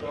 De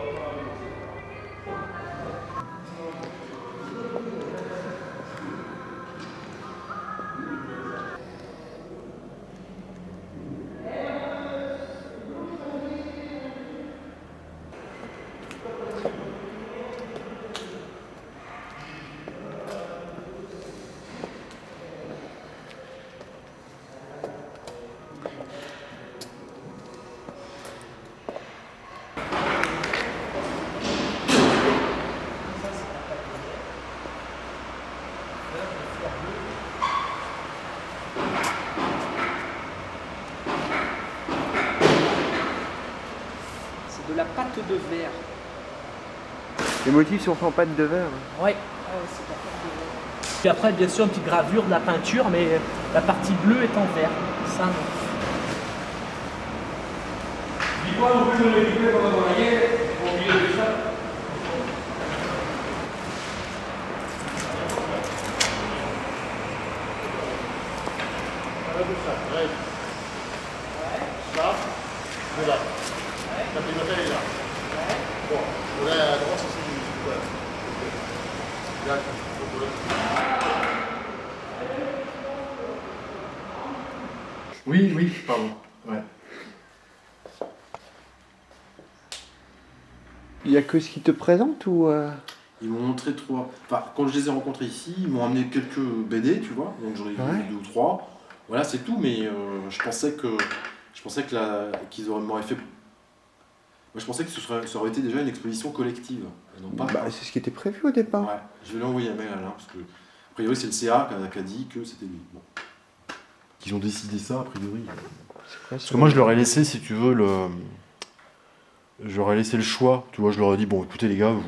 la pâte de verre. Les motifs sont en pâte de verre. Ouais, c'est la pâte de verre. Puis après, bien sûr, une petite gravure de la peinture, mais la partie bleue est en verre. Ça, non. Dis-moi, on peut me récupérer pendant la guerre, on vient de ça. Là, de là. La pilotage est là. Bon, on est à droite, c'est là. Oui, pardon. Ouais. Il y a que ce qui te présente ou Ils m'ont montré trois. Enfin, quand je les ai rencontrés ici, ils m'ont amené quelques BD, tu vois. Donc j'en ai vu 2 ou 3. Voilà, c'est tout. Mais je pensais qu'ils m'auraient fait. Moi, je pensais que ça aurait été déjà une exposition collective. Et non pas. Bah, c'est ce qui était prévu au départ. Ouais. Je vais lui envoyer un mail à Alain parce que a priori c'est le CA qui a dit que c'était lui. Bon. Qu'ils ont décidé ça a priori. Parce que moi je leur ai laissé, si tu veux, j'aurais laissé le choix. Tu vois, je leur ai dit bon, écoutez les gars, vous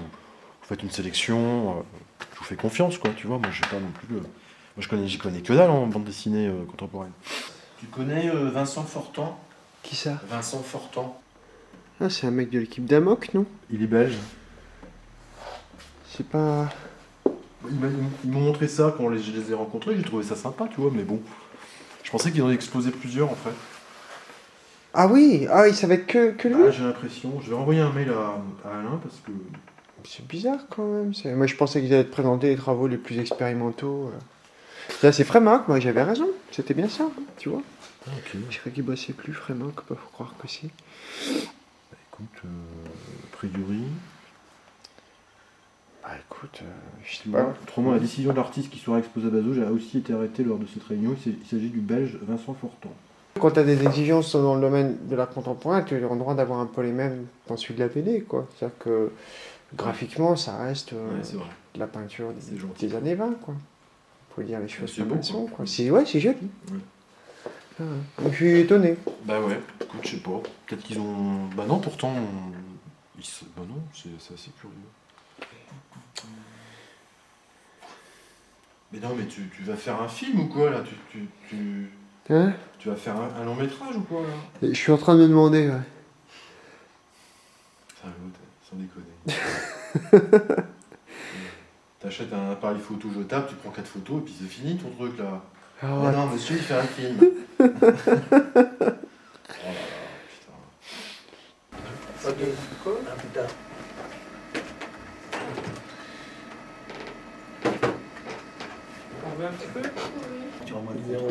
faites une sélection, je vous fais confiance, quoi. Tu vois, moi je sais pas non plus. Moi j'y connais que dalle en bande dessinée contemporaine. Tu connais Vincent Fortan? Qui ça? Vincent Fortan. Ah, c'est un mec de l'équipe d'Amok, non? Il est belge. C'est pas... Ils m'ont montré ça quand je les ai rencontrés, j'ai trouvé ça sympa, tu vois, mais bon. Je pensais qu'ils en avaient exposé plusieurs en fait. Ah oui, ah, il savait que lui. Ah, j'ai l'impression. Je vais envoyer un mail à Alain parce que. C'est bizarre quand même. Moi je pensais qu'ils allaient te présenter les travaux les plus expérimentaux. Là c'est Frémac, moi j'avais raison. C'était bien ça, tu vois. Ah, ok. Je crois qu'il bossait plus Frémac, pas faut croire que si. Bah, écoute, a priori. Bah écoute, je sais pas. Autrement, la décision de l'artiste qui sera exposé à Bazouge a aussi été arrêtée lors de cette réunion. Il s'agit du belge Vincent Fortan. Quand tu as des exigences dans le domaine de l'art contemporain, tu as le droit d'avoir un peu les mêmes dans celui de la BD, quoi. C'est-à-dire que graphiquement, ça reste c'est vrai. de la peinture C'est gentil. des années 20, quoi. Faut dire les choses C'est comme beau, elles sont, quoi. quoi. C'est joli. Ouais. Ah, je suis étonné. Bah ouais, écoute, je sais pas. Peut-être qu'ils ont. Bah non, pourtant. Bah non, c'est assez curieux. Mais non, mais tu vas faire un film ou quoi là? Hein? Tu vas faire un long métrage ou quoi là? Je suis en train de me demander, ouais. Ça sans déconner. T'achètes un appareil photo jetable, tu prends 4 photos et puis c'est fini ton truc là. Ah, Mais ouais. non, monsieur, il fait un film. Oh là là, putain. Quoi? Ah putain. On veut un petit peu? Tu remontes 0,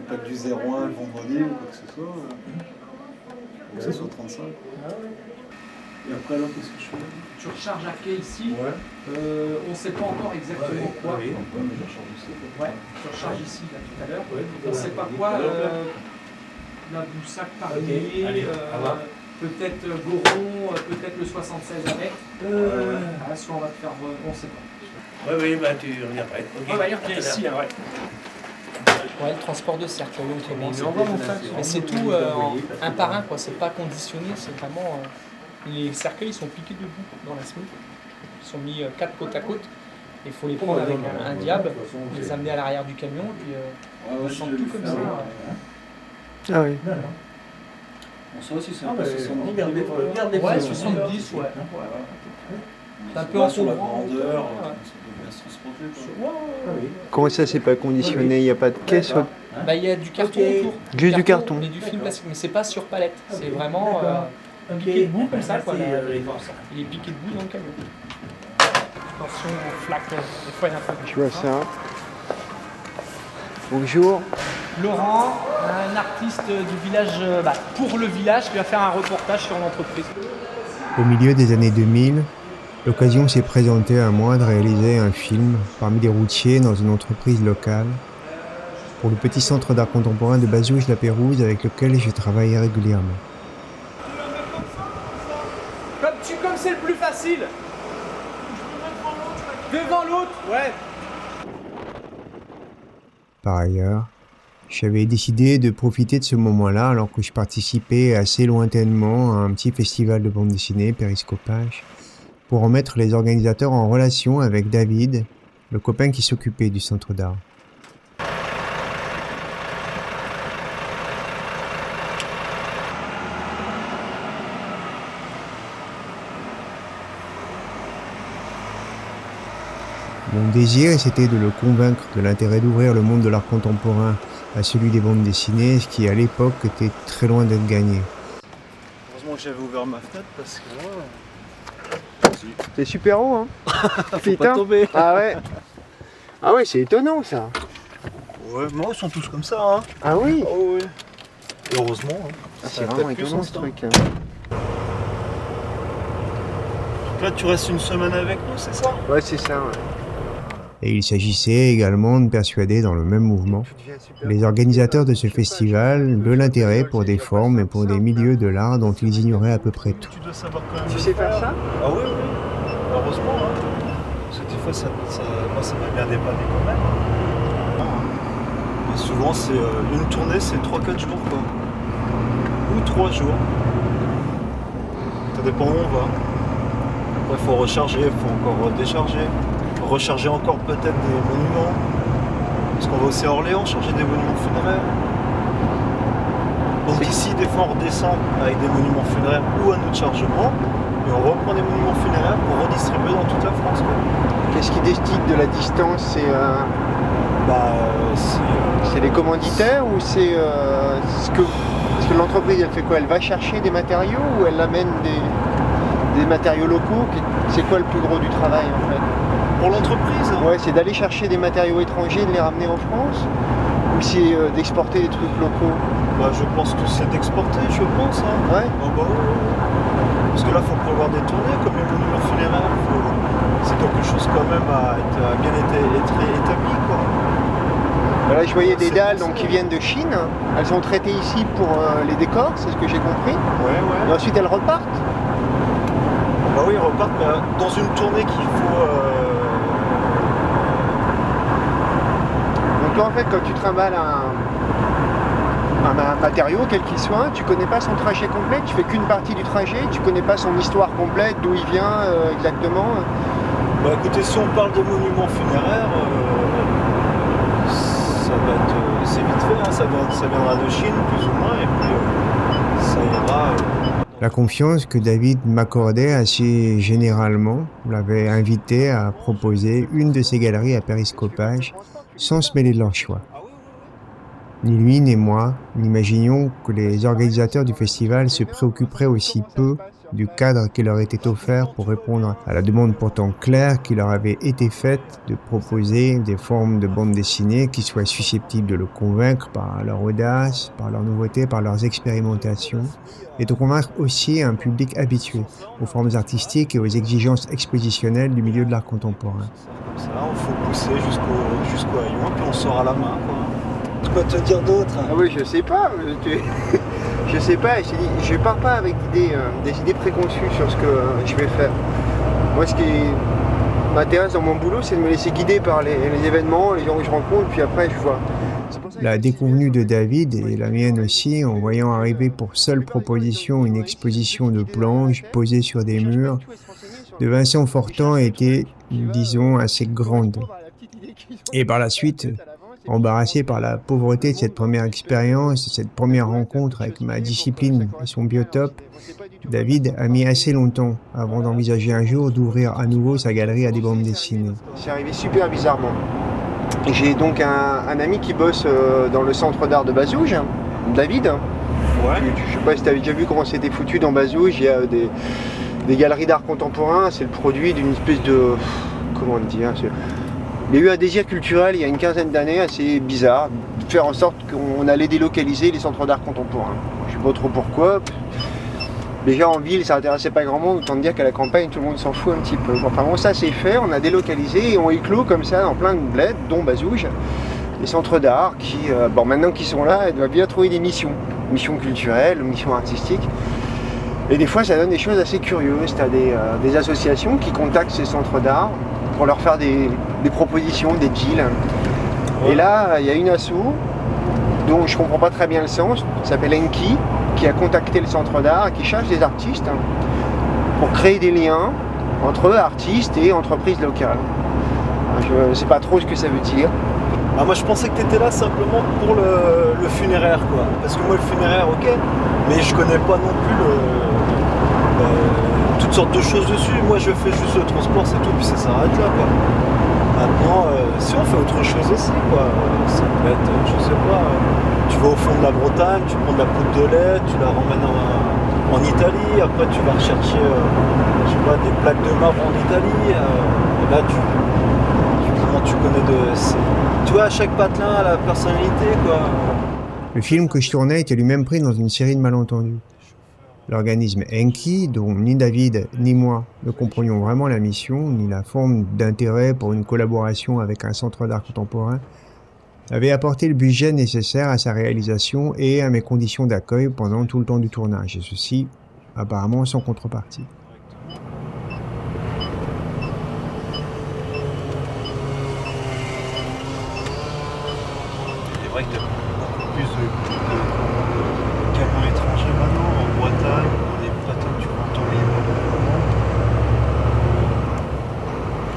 pas du 0,1 le vendredi ou quoi que ce soit. Que ce soit 35. Et après là, qu'est-ce que je fais? Tu recharges à quai ici. Ouais. On ne sait pas encore exactement quoi. Oui, mais je recharge aussi. Ouais, tu recharges ici là, tout à l'heure. On ne sait pas quoi. La Boussac Parlier, peut-être Goron, peut-être le 76 avec. Est-ce qu'on va te faire. On ne sait pas. Oui, bah tu reviens après. On va y revenir ici, là, ouais. Ouais, le transport de cercueil, mais c'est tout un par un, quoi. C'est pas conditionné, c'est vraiment. Les cercueils sont piqués debout dans la semaine. Ils sont mis 4 côte à côte. Il faut les prendre avec un diable, les amener à l'arrière du camion, puis on sent tout comme ça. Ah oui. Bon, ça aussi, c'est un Ah, peu bah, 70. regardez, Ouais, 70, ouais. C'est un peu en sur la courant, grandeur, ouais. ça peut bien se transporter. Quoi. Comment ça, c'est pas conditionné? Il n'y a pas de caisse? Bah, il y a du carton autour. Juste du carton. Et du film plastique, mais c'est pas sur palette. C'est vraiment un piqué de boue comme ça, quoi. Il est piqué de boue dans le camion. Attention aux flaques, des fois il y a un peu. Je vois ça. Bonjour. Laurent, un artiste du village, pour le village, qui va faire un reportage sur l'entreprise. Au milieu des années 2000, l'occasion s'est présentée à moi de réaliser un film parmi des routiers dans une entreprise locale pour le petit centre d'art contemporain de Bazouges-la-Pérouse avec lequel je travaille régulièrement. Comme c'est le plus facile. Devant l'autre, ouais. Par ailleurs, j'avais décidé de profiter de ce moment-là alors que je participais assez lointainement à un petit festival de bande dessinée, Périscopage, pour remettre les organisateurs en relation avec David, le copain qui s'occupait du centre d'art. Mon désir, c'était de le convaincre de l'intérêt d'ouvrir le monde de l'art contemporain à celui des bandes dessinées, ce qui à l'époque était très loin d'être gagné. Heureusement que j'avais ouvert ma fenêtre parce que là... C'est super haut, hein. Faut pas tomber. Ah ouais. Ah ouais, c'est étonnant ça. Ouais, moi ils sont tous comme ça, hein. Ah oui. Oh oui. Et heureusement, hein. C'est vraiment étonnant ce truc. Hein. Donc là tu restes une semaine avec nous, c'est ça? Ouais, c'est ça. Ouais. Et il s'agissait également de persuader dans le même mouvement les organisateurs de ce festival de l'intérêt pour des formes et pour des milieux de l'art dont ils ignoraient à peu près tout. Tu dois savoir quand même Tu le sais faire ça? Ah oui, oui. Heureusement, hein. Parce que des fois, moi, ça m'a bien dépanné quand même. Et souvent, c'est une tournée, c'est 3-4 jours, quoi. Ou 3 jours. Ça dépend où on va. Après, il faut recharger, il faut encore décharger. Recharger encore peut-être des monuments. Parce qu'on va aussi à Orléans charger des monuments funéraires. Donc ici, des fois, on redescend avec des monuments funéraires ou un autre chargement. Et on reprend des monuments funéraires pour redistribuer dans toute la France, quoi. Qu'est-ce qui décide de la distance? C'est les commanditaires ou c'est ce que... Parce que l'entreprise, elle fait quoi? Elle va chercher des matériaux ou elle amène des matériaux locaux? C'est quoi le plus gros du travail en fait? Pour l'entreprise? Ouais, c'est d'aller chercher des matériaux étrangers, de les ramener en France? Ou c'est d'exporter des trucs locaux? Bah, je pense que c'est d'exporter, je pense. Hein. Ouais. Ah bah, parce que là, il faut prévoir des tournées, comme les monuments funéraires. C'est quelque chose quand même à bien être établi, quoi. Là, je voyais des dalles donc, qui viennent de Chine. Elles sont traitées ici pour les décors, c'est ce que j'ai compris. Ouais. Et ensuite, elles repartent. Bah oui, ils repartent dans une tournée qu'il faut... Donc là, en fait, quand tu trimbales un matériau, quel qu'il soit, tu connais pas son trajet complet, tu fais qu'une partie du trajet, tu connais pas son histoire complète, d'où il vient exactement. Bah écoutez, si on parle des monuments funéraires, c'est vite fait, hein, ça viendra de Chine plus ou moins, et puis ça ira... La confiance que David m'accordait assez généralement l'avait invité à proposer une de ses galeries à Périscopage sans se mêler de leur choix. Ni lui ni moi n'imaginions que les organisateurs du festival se préoccuperaient aussi peu du cadre qui leur était offert pour répondre à la demande pourtant claire qui leur avait été faite de proposer des formes de bande dessinée qui soient susceptibles de le convaincre par leur audace, par leur nouveauté, par leurs expérimentations, et de convaincre aussi un public habitué aux formes artistiques et aux exigences expositionnelles du milieu de l'art contemporain. Comme ça, il faut pousser jusqu'au haillon, puis on sort à la main, quoi. Quoi te dire d'autre? Ah oui, je sais pas. Je sais pas, je pars pas avec des idées préconçues sur ce que je vais faire. Moi, ce qui m'intéresse dans mon boulot, c'est de me laisser guider par les événements, les gens que je rencontre, puis après, je vois. La déconvenue de David, et la mienne aussi, en voyant arriver pour seule proposition une exposition de planches posées sur des murs, de Vincent Fortan était, disons, assez grande. Et par la suite, embarrassé par la pauvreté de cette première expérience, de cette première rencontre avec ma discipline et son biotope, David a mis assez longtemps avant d'envisager un jour d'ouvrir à nouveau sa galerie à des bandes dessinées. C'est arrivé super bizarrement. J'ai donc un ami qui bosse dans le centre d'art de Bazouges, David. Ouais. Je sais pas si tu avais déjà vu comment c'était foutu dans Bazouge. Il y a des galeries d'art contemporain. C'est le produit d'une espèce de... Comment dire, il y a eu un désir culturel il y a une quinzaine d'années assez bizarre, de faire en sorte qu'on allait délocaliser les centres d'art contemporain. Je ne sais pas trop pourquoi. Déjà en ville, ça n'intéressait pas grand monde, autant dire qu'à la campagne, tout le monde s'en fout un petit peu. Enfin bon, ça c'est fait, on a délocalisé et on éclos comme ça dans plein de bleds, dont Bazouge, les centres d'art qui, maintenant qu'ils sont là, ils doivent bien trouver des missions culturelles, missions artistiques. Et des fois, ça donne des choses assez curieuses. Tu as des associations qui contactent ces centres d'art pour leur faire des propositions, des deals. Ouais. Et là, il y a une asso dont je ne comprends pas très bien le sens, qui s'appelle Enki, qui a contacté le centre d'art et qui cherche des artistes pour créer des liens entre artistes et entreprises locales. Je ne sais pas trop ce que ça veut dire. Ah, moi je pensais que tu étais là simplement pour le funéraire, quoi. Parce que moi le funéraire, ok, mais je connais pas non plus toutes sortes de choses dessus. Moi je fais juste le transport, c'est tout, puis ça s'arrête là, quoi. Maintenant, si on fait autre chose aussi, quoi, ça peut être, je sais pas, tu vas au fond de la Bretagne, tu prends de la poudre de lait, tu la ramènes en Italie, après tu vas rechercher, je sais pas, des plaques de marbre en Italie, et là tu connais tu vois, chaque patelin a la personnalité, quoi. Le film que je tournais était lui-même pris dans une série de malentendus. L'organisme Enki, dont ni David ni moi ne comprenions vraiment la mission, ni la forme d'intérêt pour une collaboration avec un centre d'art contemporain, avait apporté le budget nécessaire à sa réalisation et à mes conditions d'accueil pendant tout le temps du tournage, et ceci apparemment sans contrepartie. C'est vrai qu'il y a beaucoup plus de camions étrangers maintenant en Bretagne, dans des Bretons tu prends ton libre.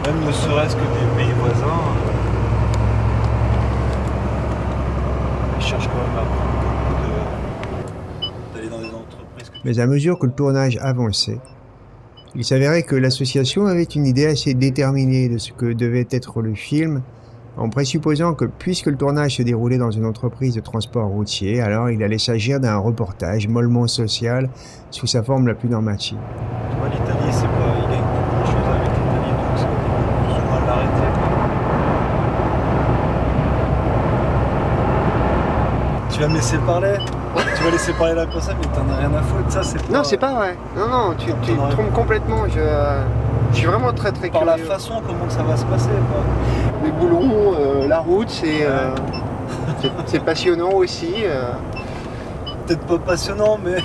Même ne serait-ce que des pays voisins, ils cherchent quand même d'aller dans des entreprises. Mais à mesure que le tournage avançait, il s'avérait que l'association avait une idée assez déterminée de ce que devait être le film, en présupposant que puisque le tournage se déroulait dans une entreprise de transport routier, alors il allait s'agir d'un reportage mollement social sous sa forme la plus normative. Tu vois, l'Italie, c'est pas... il y a beaucoup de choses avec l'Italie, donc c'est plus ou moins l'arrêter. Tu vas me laisser parler? Tu vas laisser parler la personne, mais t'en as rien à foutre, ça c'est pas... Non, c'est pas vrai. Non, tu te trompes complètement. Je suis vraiment très très Par curieux. la façon comment ça va se passer, quoi. Les boulons, la route, c'est passionnant aussi. Peut-être pas passionnant, mais...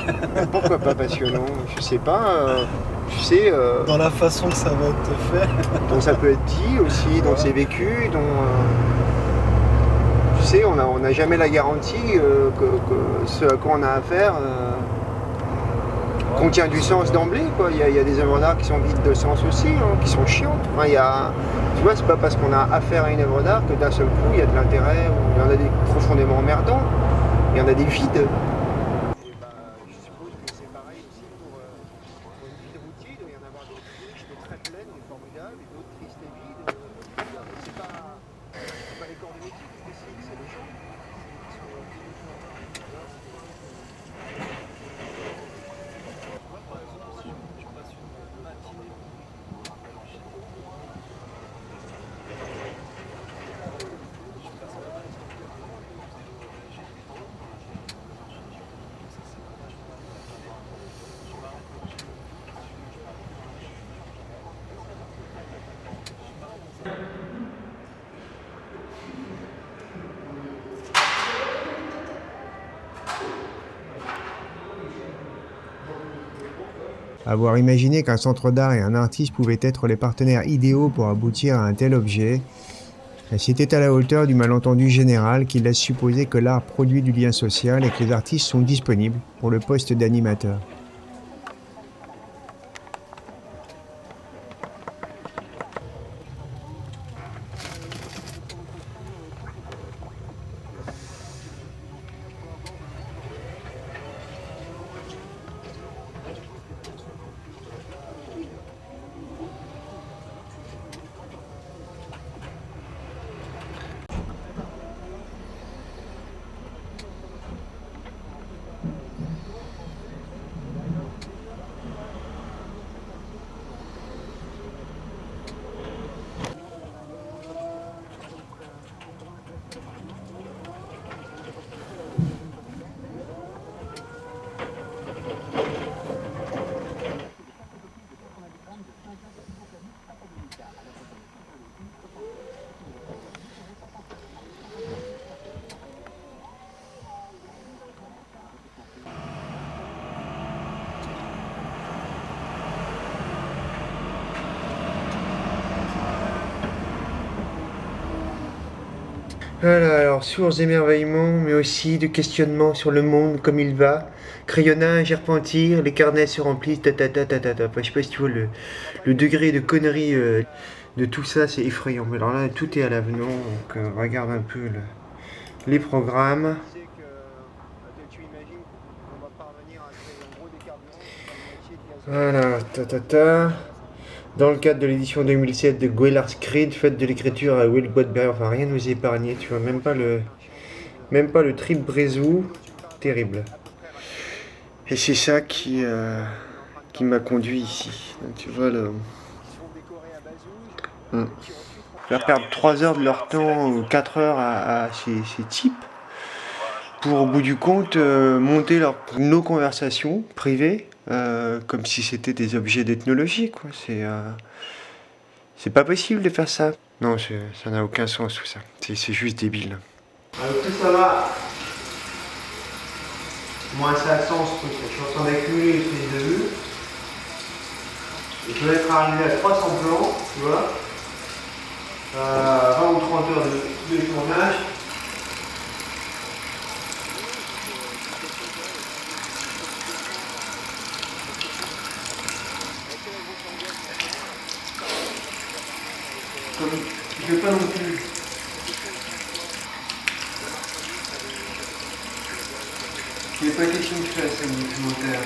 Pourquoi pas passionnant? Je sais pas. Tu sais... dans la façon que ça va être fait. dont ça peut être dit aussi, dont c'est vécu, dont... tu sais, on n'a jamais la garantie que ce à quoi on a affaire contient du sens d'emblée, quoi. Il y a des œuvres d'art qui sont vides de sens aussi, qui sont chiantes. Enfin, tu vois, c'est pas parce qu'on a affaire à une œuvre d'art que d'un seul coup il y a de l'intérêt, ou il y en a des profondément emmerdants, il y en a des vides. Je suppose que c'est pareil aussi pour une vie de routier, il doit y en avoir des riches, des très pleines, des formidables, et d'autres tristes et vides. C'est pas les corps de métier qui décident, c'est les gens. Avoir imaginé qu'un centre d'art et un artiste pouvaient être les partenaires idéaux pour aboutir à un tel objet, c'était à la hauteur du malentendu général qui laisse supposer que l'art produit du lien social et que les artistes sont disponibles pour le poste d'animateur. Voilà, alors source d'émerveillement, mais aussi de questionnement sur le monde comme il va. Crayonnage, arpentir, les carnets se remplissent, ta. Enfin, je sais pas si tu vois le degré de connerie de tout ça, c'est effrayant. Mais alors là, tout est à l'avenant, donc regarde un peu les programmes. Voilà, Dans le cadre de l'édition 2007 de Gwelar's Creed, faites de l'écriture à Will Godberry, enfin rien nous épargner, tu vois, même pas le trip Brezou, terrible. Et c'est ça qui m'a conduit ici. Donc tu vois le... Faire perdre 3 heures de leur temps ou 4 heures à ces types pour au bout du compte monter nos conversations privées comme si c'était des objets d'ethnologie, quoi. C'est pas possible de faire ça. Non, ça n'a aucun sens tout ça. C'est juste débile. Alors plus ça va, moins ça a sens ce truc. Je suis en train d'accumuler les prises de vue. Et je vais être arrivé à 300 plans, tu vois. 20 ou 30 heures de tournage. Je veux pas non plus. Il n'est pas question de faire ça, le documentaire.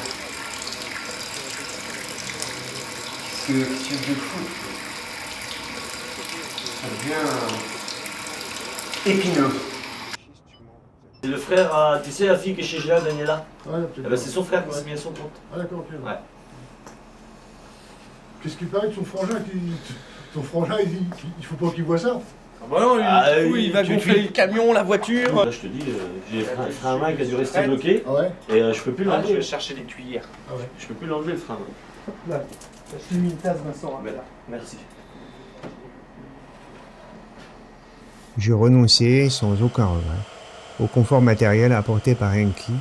C'est quelque chose de fou. Ça devient épineux. C'est le frère, tu sais la fille qui est chez Géa, Daniela? Ouais, Eh ben, c'est son frère qui s'est mis à son compte. Ah d'accord, ok. Ouais. Qu'est-ce qu'il paraît que ton frangin, il faut pas qu'il voit ça. Ah bah non, du coup, il va gonfler le camion, la voiture. Là, je te dis, j'ai le frein à main qui a dû rester bloqué Ah ouais? et je peux plus Je l'enlever. vais chercher des cuillères. Ah ouais. Je peux plus l'enlever le frein à main. Là, j'ai mis une tasse, Vincent. Mais là, merci. Je renonçais sans aucun regret au confort matériel apporté par Enki.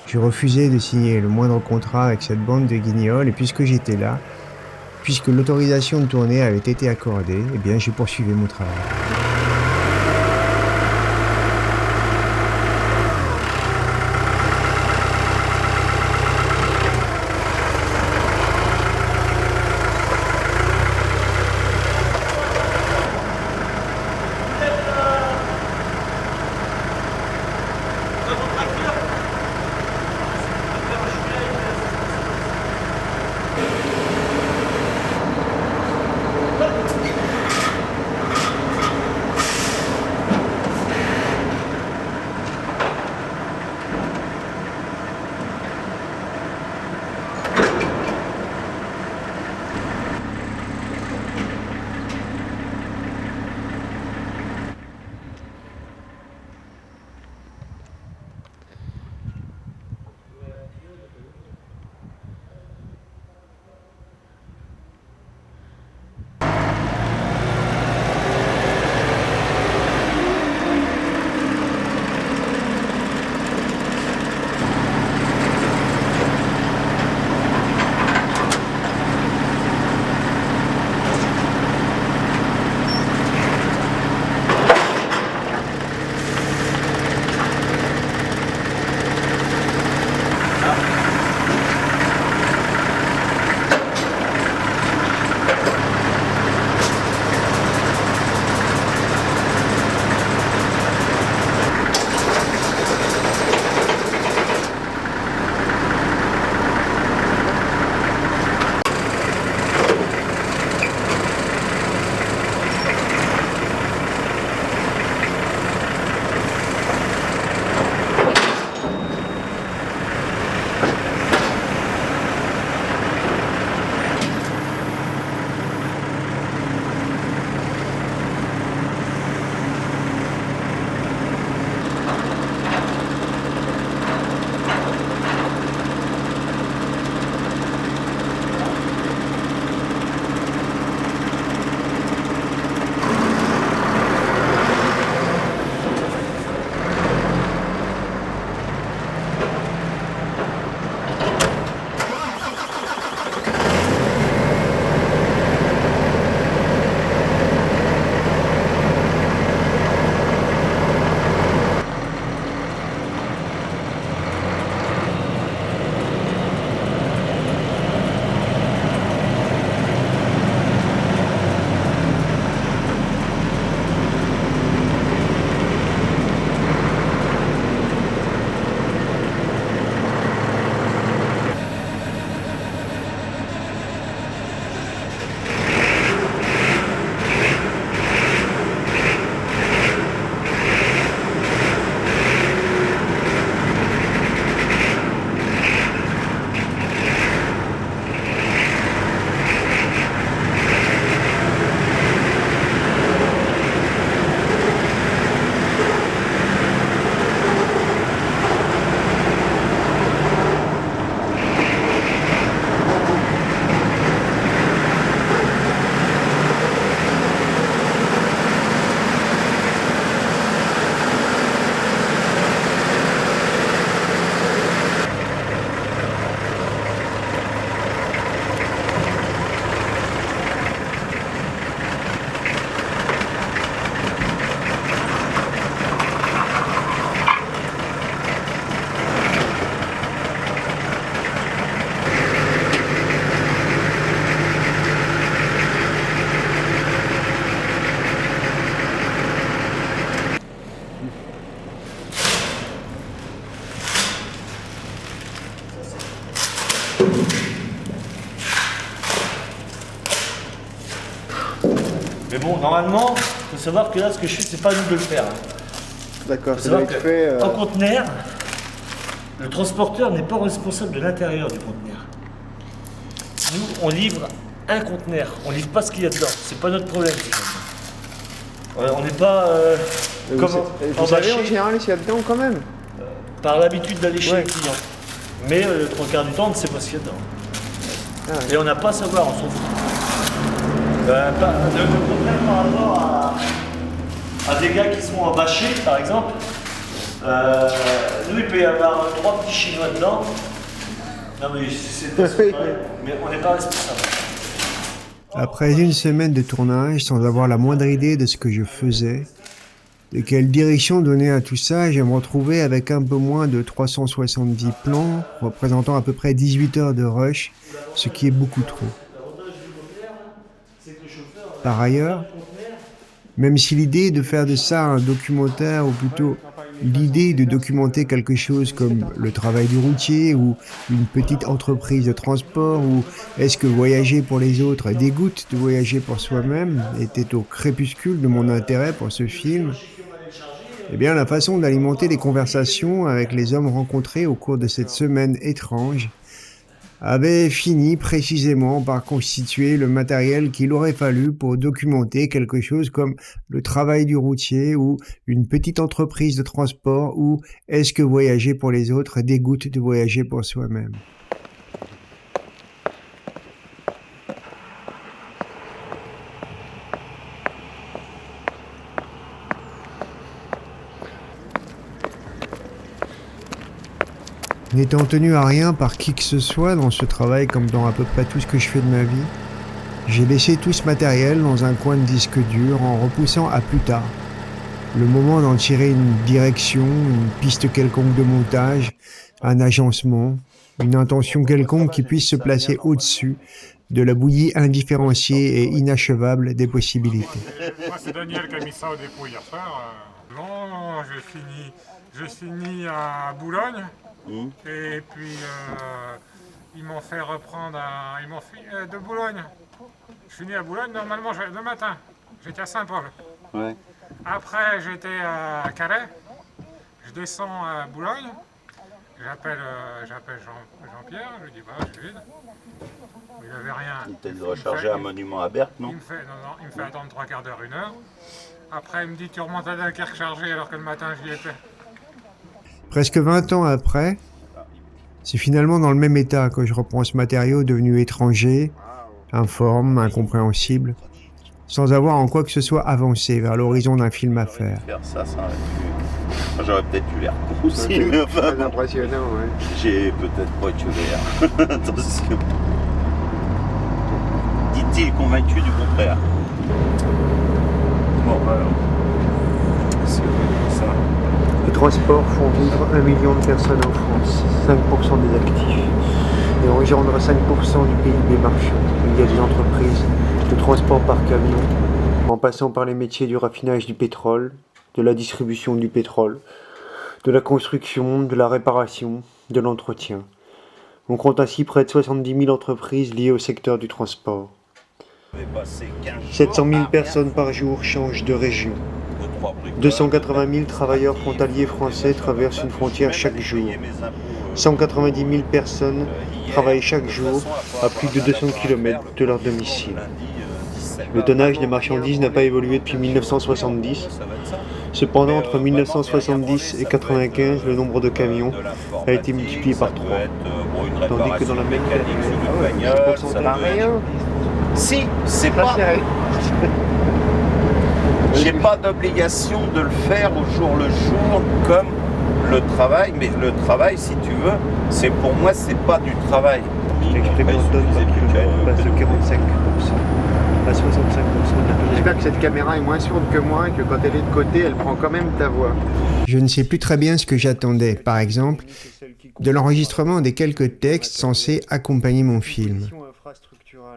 Je refusais de signer le moindre contrat avec cette bande de guignols et puisque j'étais là, puisque l'autorisation de tourner avait été accordée, eh bien j'ai poursuivi mon travail. bon, normalement, il faut savoir que là, ce que je fais, c'est pas à nous de le faire. Hein. D'accord, Il faut ça doit savoir être fait. qu'en conteneur, le transporteur n'est pas responsable de l'intérieur du conteneur. Nous, on livre un conteneur, on livre pas ce qu'il y a dedans. C'est pas notre problème. On n'est pas comme Vous savez en général ce qu'il y a dedans quand même. par l'habitude d'aller chez le client. Mais le 3/4 du temps, on ne sait pas ce qu'il y a dedans. Ah ouais. Et on n'a pas à savoir, on s'en fout. Le conteneur par rapport à des gars qui sont en bâché, par exemple, nous, il peut y avoir 3 petits Chinois dedans. Non, mais c'est pas vrai, mais on n'est pas responsable. Après une semaine de tournage, sans avoir la moindre idée de ce que je faisais, de quelle direction donner à tout ça, je me retrouvais avec un peu moins de 370 plans, représentant à peu près 18 heures de rush, ce qui est beaucoup trop. Par ailleurs, même si l'idée de faire de ça un documentaire, ou plutôt l'idée de documenter quelque chose comme le travail du routier ou une petite entreprise de transport ou est-ce que voyager pour les autres dégoûte de voyager pour soi-même était au crépuscule de mon intérêt pour ce film, eh bien la façon d'alimenter les conversations avec les hommes rencontrés au cours de cette semaine étrange avait fini précisément par constituer le matériel qu'il aurait fallu pour documenter quelque chose comme le travail du routier ou une petite entreprise de transport ou est-ce que voyager pour les autres dégoûte de voyager pour soi-même. N'étant tenu à rien par qui que ce soit dans ce travail comme dans à peu près tout ce que je fais de ma vie, j'ai laissé tout ce matériel dans un coin de disque dur en repoussant à plus tard. Le moment d'en tirer une direction, une piste quelconque de montage, un agencement, une intention quelconque qui puisse se placer au-dessus de la bouillie indifférenciée et inachevable des possibilités. Moi, c'est Daniel qui a mis ça au dépôt hier soir. Non, j'ai fini à Boulogne. Et puis, ils m'ont fait reprendre de Boulogne. Je suis venu à Boulogne, normalement, le matin. J'étais à Saint-Paul. Ouais. Après, j'étais à Calais. Je descends à Boulogne. J'appelle Jean-Pierre. Je lui dis, bah, je suis vide. Il n'avait rien. Il t'a de recharger un monument à Berthe, non? Il me fait attendre 3/4 d'heure, 1 heure. Après, il me dit, tu remontes à Dunkerque chargé alors que le matin, j'y étais. Presque 20 ans après, c'est finalement dans le même état que je reprends ce matériau devenu étranger, informe, incompréhensible, sans avoir en quoi que ce soit avancé vers l'horizon d'un film à faire. Faire ça aurait pu... J'aurais peut-être eu l'air con aussi, mais enfin... Très impressionnant, ouais. J'ai peut-être pas eu l'air. Attention. Dit-il convaincu du contraire. Bon, alors... C'est ça. Les transports font vivre 1 million de personnes en France, 5% des actifs, et engendrent 5% du PIB marchand. Il y a des entreprises de transport par camion, en passant par les métiers du raffinage du pétrole, de la distribution du pétrole, de la construction, de la réparation, de l'entretien. On compte ainsi près de 70 000 entreprises liées au secteur du transport. 700 000 personnes par jour changent de région. 280 000 travailleurs frontaliers français traversent une frontière chaque jour. 190 000 personnes travaillent chaque jour à plus de 200 km de leur domicile. Le tonnage des marchandises n'a pas évolué depuis 1970. Cependant, entre 1970 et 1995, le nombre de camions a été multiplié par 3. Tandis que dans la même période, ça n'a rien. Si, c'est pas... J'ai pas d'obligation de le faire au jour le jour comme le travail, mais le travail, si tu veux, c'est pour moi, c'est pas du travail. L'expérimente tonne par kilomètre passe de 45% à 65% de la. J'espère que cette caméra est moins sourde que moi et que quand elle est de côté, elle prend quand même ta voix. Je ne sais plus très bien ce que j'attendais, par exemple, de l'enregistrement des quelques textes censés accompagner mon film.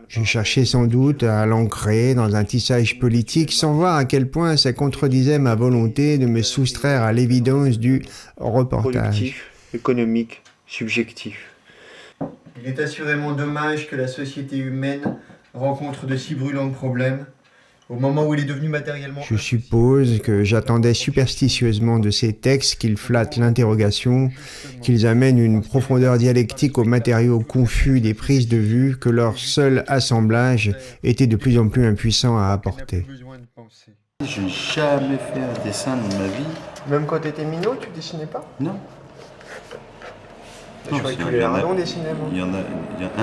Je cherchais sans doute à l'ancrer dans un tissage politique sans voir à quel point ça contredisait ma volonté de me soustraire à l'évidence du reportage. Productif, économique, subjectif. Il est assurément dommage que la société humaine rencontre de si brûlants problèmes Au moment où il est devenu matériellement... Je suppose que j'attendais superstitieusement de ces textes qu'ils flattent l'interrogation, qu'ils amènent une profondeur dialectique aux matériaux confus des prises de vue que leur seul assemblage était de plus en plus impuissant à apporter. Je n'ai jamais fait un dessin de ma vie. Même quand t'étais minot, tu dessinais pas? Non. Je croyais que tous les lardons dessinaient, moi. Il y en a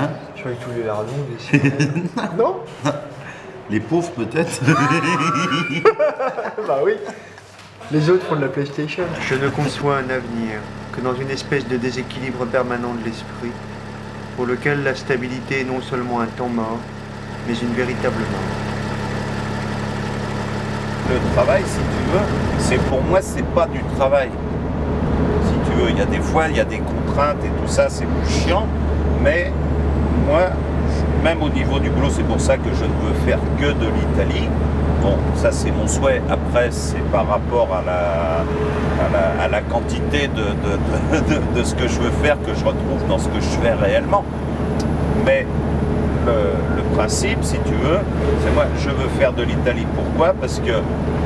un. Je croyais que tous les lardons dessinaient. Non? Les pauvres peut-être. Bah oui. Les autres font de la PlayStation. Je ne conçois un avenir que dans une espèce de déséquilibre permanent de l'esprit, pour lequel la stabilité est non seulement un temps mort, mais une véritable mort. Le travail, si tu veux, c'est pour moi, c'est pas du travail. Si tu veux, il y a des fois, il y a des contraintes et tout ça, c'est plus chiant, mais moi, même au niveau du boulot, c'est pour ça que je ne veux faire que de l'Italie. Bon, ça c'est mon souhait. Après, c'est par rapport à la quantité de ce que je veux faire que je retrouve dans ce que je fais réellement. Mais le principe, si tu veux, c'est moi, je veux faire de l'Italie. Pourquoi? Parce que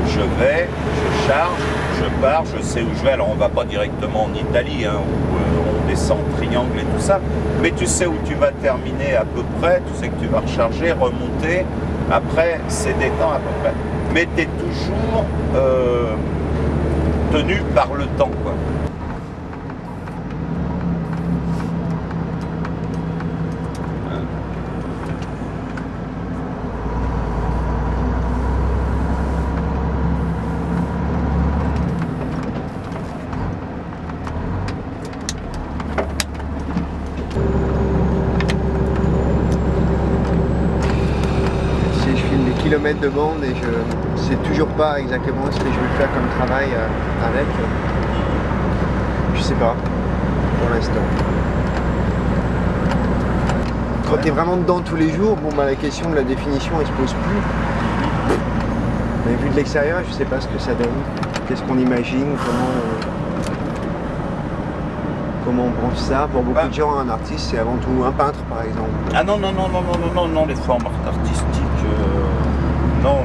je vais, je charge, je pars, je sais où je vais. Alors on ne va pas directement en Italie, hein, où on descend en triangle et tout ça, mais tu sais où tu vas terminer à peu près, tu sais que tu vas recharger, remonter, après c'est des temps à peu près. Mais tu es toujours tenu par le temps, quoi. Kilomètres de bande et je sais toujours pas exactement ce que je vais faire comme travail avec. Je sais pas, pour l'instant. Quand tu es vraiment dedans tous les jours, bon bah la question de la définition elle se pose plus. Mais vu de l'extérieur, je sais pas ce que ça donne. Qu'est-ce qu'on imagine, comment on pense ça. Pour beaucoup de gens, un artiste c'est avant tout un peintre par exemple. Ah non, les formes artistiques. Non,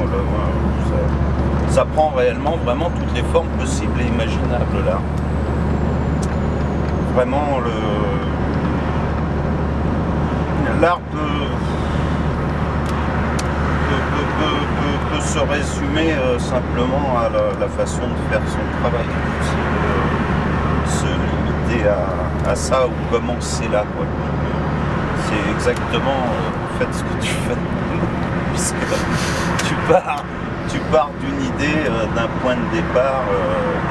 ça prend réellement vraiment toutes les formes possibles et imaginables là. Vraiment l'art peut se résumer simplement à la façon de faire son travail. Se limiter à ça ou commencer là, quoi. C'est exactement faites ce que tu fais. Puisque tu pars d'une idée, d'un point de départ,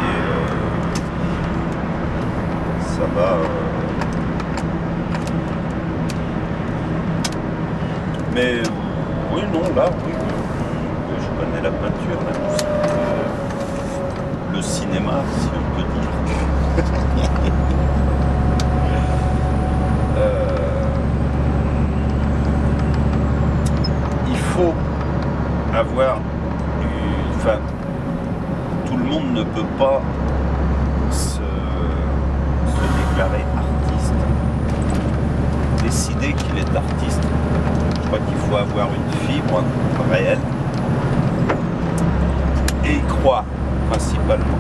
et ça va. Mais oui, non, là, oui, je connais la peinture, la musique, le cinéma, si on peut dire. Il faut avoir enfin, tout le monde ne peut pas se déclarer artiste, décider qu'il est artiste. Je crois qu'il faut avoir une fibre réelle et y croire principalement.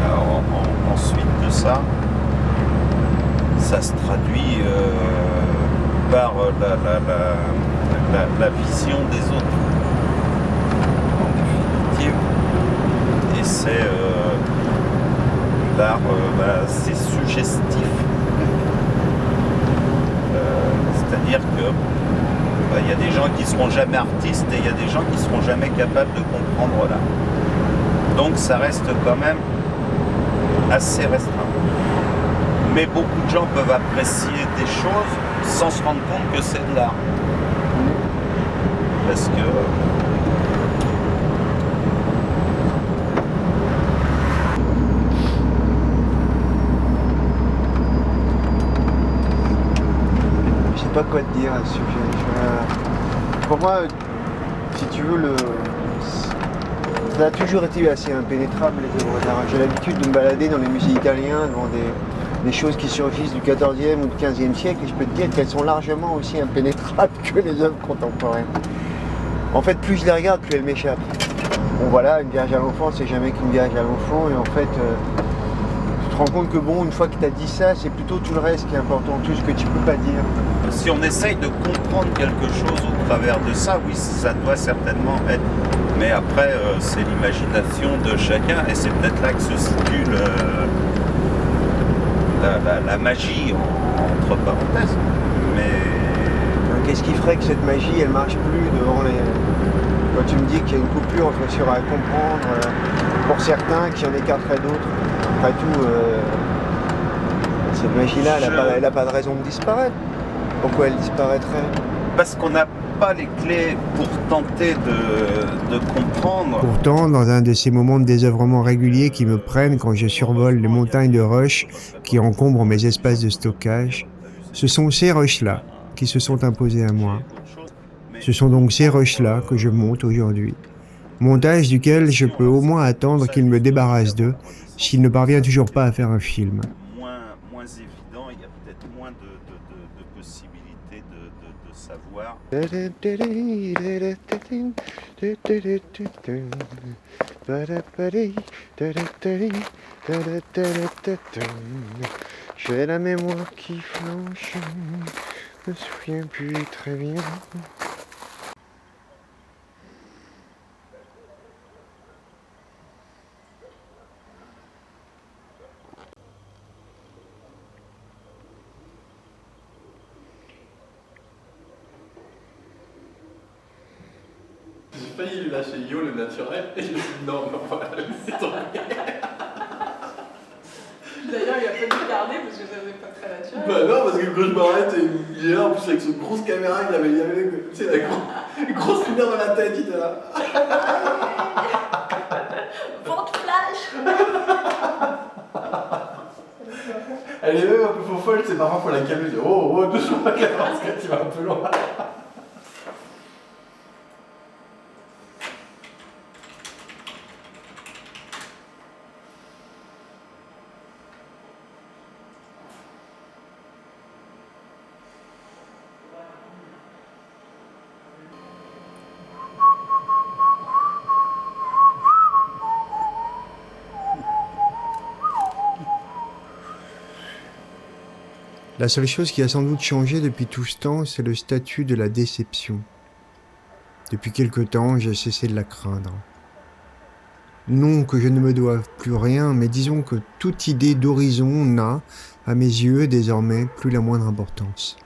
Alors, ensuite de ça, ça se traduit par la vision des autres. Et c'est l'art, c'est suggestif. C'est-à-dire que il y a des gens qui seront jamais artistes et il y a des gens qui seront jamais capables de comprendre l'art. Donc ça reste quand même assez restreint. Mais beaucoup de gens peuvent apprécier des choses sans se rendre compte que c'est de l'art. Parce que je sais pas quoi te dire à ce sujet. Pour moi, si tu veux, ça a toujours été assez impénétrable les œuvres d'art. J'ai l'habitude de me balader dans les musées italiens, dans des choses qui surgissent du XIVe ou du XVe siècle, et je peux te dire qu'elles sont largement aussi impénétrables que les œuvres contemporaines. En fait, plus je les regarde, plus elles m'échappent. Bon voilà, une Vierge à l'enfant, c'est jamais qu'une Vierge à l'enfant, et en fait, tu te rends compte que bon, une fois que tu as dit ça, c'est plutôt tout le reste qui est important, tout ce que tu peux pas dire. Si on essaye de comprendre quelque chose au travers de ça, oui, ça doit certainement être. Mais après, c'est l'imagination de chacun, et c'est peut-être là que se situe la magie, entre parenthèses. Mais qu'est-ce qui ferait que cette magie, elle marche plus devant les... Quand tu me dis qu'il y a une coupure entre ce qu'il y aura à comprendre pour certains, qui en écarterait d'autres, après tout, cette magie-là, elle n'a pas de raison de disparaître. Pourquoi elle disparaîtrait? Parce qu'on n'a pas les clés pour tenter de comprendre. Pourtant, dans un de ces moments de désœuvrement réguliers qui me prennent quand je survole les montagnes de roches qui encombrent mes espaces de stockage, ce sont ces roches-là qui se sont imposées à moi. Ce sont donc ces roches-là que je monte aujourd'hui. Montage duquel je peux au moins attendre qu'il me débarrasse d'eux s'il ne parvient toujours pas à faire un film. Moins évident, il y a peut-être moins de possibilités de savoir. J'ai la mémoire qui flanche, je me souviens plus très bien. J'ai failli lui lâcher Yo le naturel et je me suis dit non, mais on va la laisser tomber. D'ailleurs, il a pas dû garder parce que ça faisait pas très naturel. Bah non, parce que quand je m'arrête, il est là en plus avec cette grosse caméra, il avait tu sais, la grosse lumière dans la tête, il était là. Vente flash. Elle est même un peu faux folle, c'est parfois faut la calmer, je dis oh, doucement la caméra parce que tu vas un peu loin. La seule chose qui a sans doute changé depuis tout ce temps, c'est le statut de la déception. Depuis quelque temps, j'ai cessé de la craindre. Non que je ne me doive plus rien, mais disons que toute idée d'horizon n'a, à mes yeux, désormais plus la moindre importance.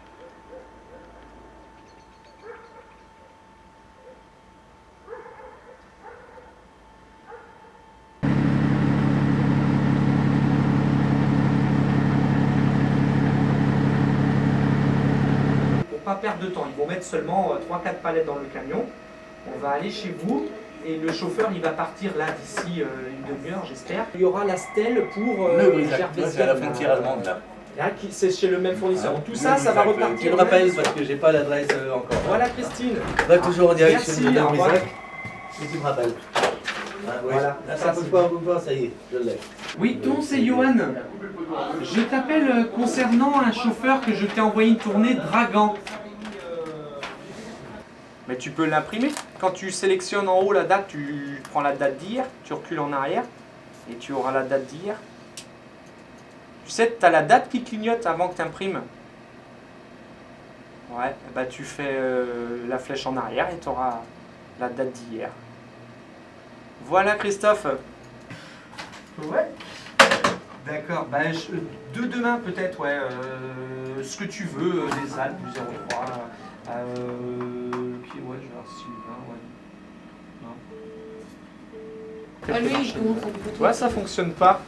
Pas perdre de temps, ils vont mettre seulement 3-4 palettes dans le camion. On va aller chez vous et le chauffeur il va partir là d'ici une demi-heure j'espère. Il y aura la stèle pour le Brisac, c'est à la frontière allemande là. C'est chez le même fournisseur. Donc, tout ça, ça va repartir. Tu me rappelles parce que j'ai pas l'adresse encore. Voilà Christine. Va toujours en direction de la Brisac. Et tu me rappelles. Ah, oui. Voilà. Là, ça bouge pas, ça y est, je l'ai. Oui, Ton, c'est Johan. Je t'appelle concernant un chauffeur que je t'ai envoyé une tournée Dragan. Mais tu peux l'imprimer. Quand tu sélectionnes en haut la date, tu prends la date d'hier, tu recules en arrière et tu auras la date d'hier. Tu sais, tu as la date qui clignote avant que tu imprimes. Ouais, bah tu fais la flèche en arrière et tu auras la date d'hier. Voilà Christophe. Ouais. D'accord, bah, de demain peut-être, ouais. Ce que tu veux, des Alpes, du 03. Puis ouais, je vais voir Sylvain, ouais. Non. Ah, lui, je commence à lui photo. Ouais, ça fonctionne pas.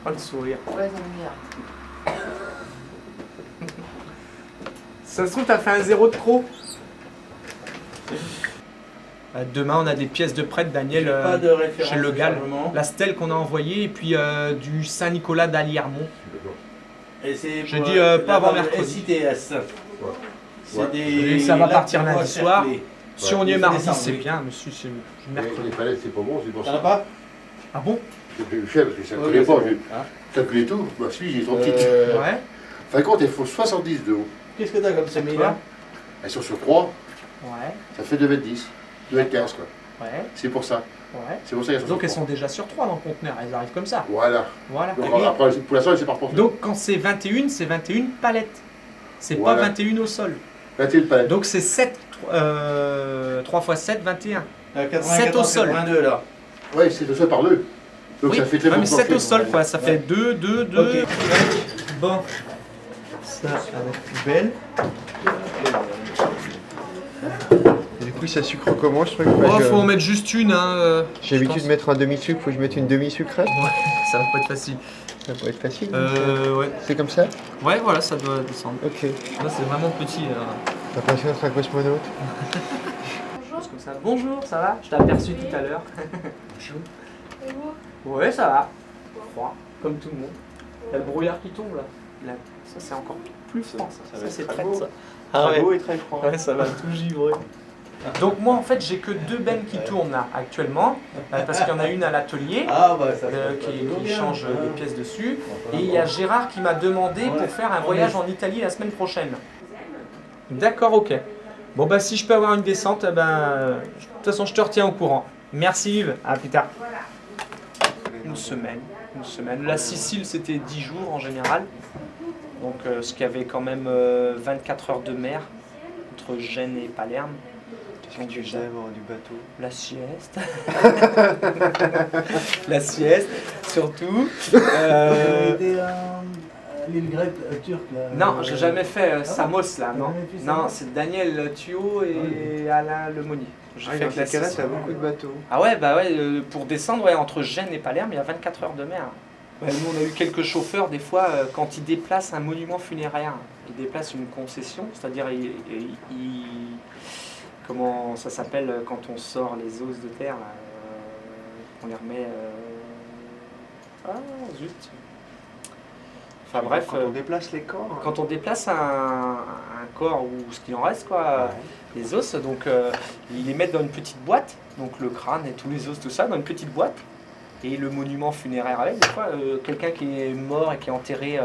Oh le sourire. Ouais, ça m'énerve. Ça se trouve, t'as fait un 0 de trop. Demain, on a des pièces de prêtre, Daniel, chez Le Gall. La stèle qu'on a envoyée, et puis du Saint-Nicolas d'Aliermont. Et c'est je dis pas avant mercredi. SITS. Et ça va partir lundi soir. Si on y est mardi, c'est bien, mais si c'est mercredi. Les palettes, c'est pas bon, c'est pour ça. T'en as pas? Ah bon? Je sais, parce que ça ne collait pas. Ça collait tout. Moi, celui, j'ai trop petite. Ouais. Fin compte, il faut 70 de haut. Qu'est-ce que t'as comme celui-là? elles sont sur 3, Ouais, ça fait 2,10 m, 2,15 m quoi. ouais, C'est pour ça. ouais. C'est pour ça qu'elles sont Donc sur elles 3. sont déjà sur 3 dans le conteneur, elles arrivent comme ça. Voilà. Voilà. Donc Et après, pour l'instant, elles séparent pour donc quand c'est 21, c'est 21 palettes. C'est Voilà. pas 21 au sol. 21 palettes. Donc c'est 7, 3 x 7, 21. 94, 7 au sol. 82 là. Ouais, c'est le sol par 2. Donc Oui, ça fait très ouais, mais bon 7 au plancher, sol donc, quoi, ça fait 2, 2, 2. Ok. Bon. Ça avec poubelle. Et du coup, ça sucre comment ce truc? Oh, faut en mettre juste une. Hein, J'ai l'habitude de mettre un demi-sucre, faut que je mette une demi-sucrette. Ouais, ça va pas être facile. Ça va être facile. Ouais. C'est comme ça? Ouais, voilà, ça doit descendre. Ok. Là, c'est vraiment petit. T'as l'impression d'être un cosmonaute? Bonjour. Comme ça. Bonjour, ça va? Je t'ai aperçu tout à l'heure. Ouais, ça va. Froid, comme tout le monde. Il y a le brouillard qui tombe là. Là, ça, c'est encore plus froid. Ça c'est très beau. Ça. Ah ouais. beau et très froid. Ouais, ça va tout givrer. Donc moi en fait j'ai que 2 bennes qui tournent là actuellement parce qu'il y en a une à l'atelier qui change des pièces dessus et il y a Gérard qui m'a demandé pour faire un voyage en Italie la semaine prochaine. D'accord, ok. Bon bah si je peux avoir une descente, de toute façon je te retiens au courant. Merci Yves, à plus tard. Une semaine. La Sicile c'était 10 jours en général. Donc ce qui avait quand même 24 heures de mer entre Gênes et Palerme. Qu'est-ce que tu faisais avant du bateau? La sieste. La sieste, surtout. L'île grecque turque là. Non, j'ai jamais fait Samos là, non. jamais fait Non, Samos c'est Daniel Thuot et Alain Lemonnier. J'ai fait Dans que la ces cas-là, Sicile. t'as beaucoup de bateaux. Ah ouais, bah ouais, pour descendre entre Gênes et Palerme, il y a 24 heures de mer. Ouais, nous, on a eu quelques chauffeurs, des fois, quand ils déplacent un monument funéraire, ils déplacent une concession, c'est-à-dire, comment ça s'appelle quand on sort les os de terre, on les remet... Ah, zut. Enfin bref... Quand on déplace les corps. Quand on déplace un corps, ou ce qu'il en reste, quoi, les os, donc ils les mettent dans une petite boîte, donc le crâne et tous les os, tout ça, dans une petite boîte, et le monument funéraire avec. Des fois, quelqu'un qui est mort et qui est enterré,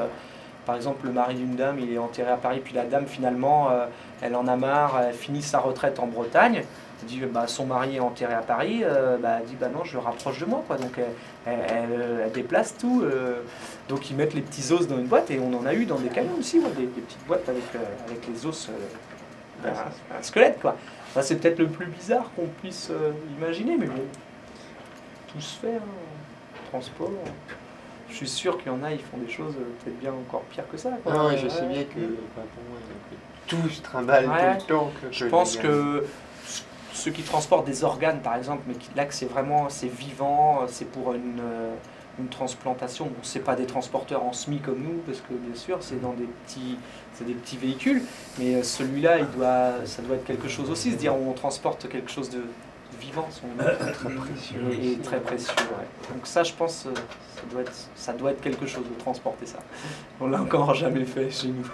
par exemple le mari d'une dame, il est enterré à Paris, puis la dame finalement, elle en a marre, elle finit sa retraite en Bretagne, elle dit son mari est enterré à Paris, elle dit non, je le rapproche de moi, quoi. Donc elle déplace tout, donc ils mettent les petits os dans une boîte, et on en a eu dans des camions aussi, des petites boîtes avec les os, un squelette, quoi. Ça, c'est peut-être le plus bizarre qu'on puisse imaginer, mais bon, tout se fait, transport. Je suis sûr qu'il y en a, ils font des choses peut-être bien encore pires que ça, quoi. Ah ouais, je sais bien que tout se trimballe tout le temps. Je pense que ceux qui transportent des organes, par exemple, mais là que c'est vivant, c'est pour une transplantation. Bon, c'est pas des transporteurs en SMI comme nous, parce que bien sûr c'est dans des petits véhicules, mais celui-là, ça doit être quelque chose aussi, se dire on transporte quelque chose de vivant, très précieux et très précieux. Ouais. Donc ça, je pense, ça doit être quelque chose de transporter ça. On l'a encore jamais fait chez nous.